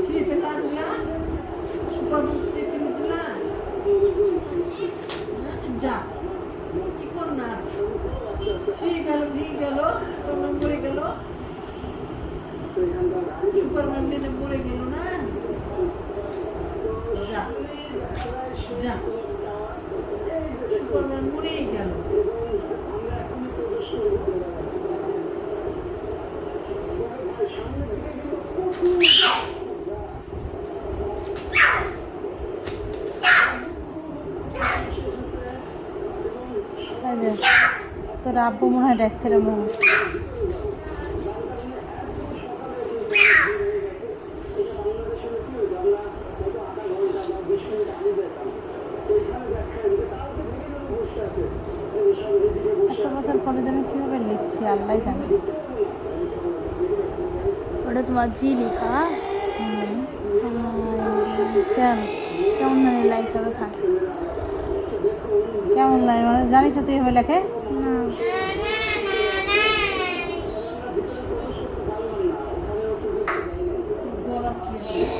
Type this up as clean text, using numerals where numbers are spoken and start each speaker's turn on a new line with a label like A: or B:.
A: ছিঁড়ে ফেলা দিলা সুপার বুক ছিঁড়ে ফেলে দিলা যা কি কর না ছিঁড়ে গেল ভেঙে গেল সুপারম্যান মরে গেল সুপারম্যান মেরে মরে গেল না যা যা সুপারম্যান মরেই গেল
B: তোর আব্বু মনে হয় দেখছে রে মনে এত বছর পরে যেন কীভাবে লিখছি আল্লাহ জানে। ওটা তোমার জি লেখা কেন কেমন মানে লাইক আরও থাকে কেমন লাগে মানে জানিস তুই এভাবে লেখে না
A: গরম কি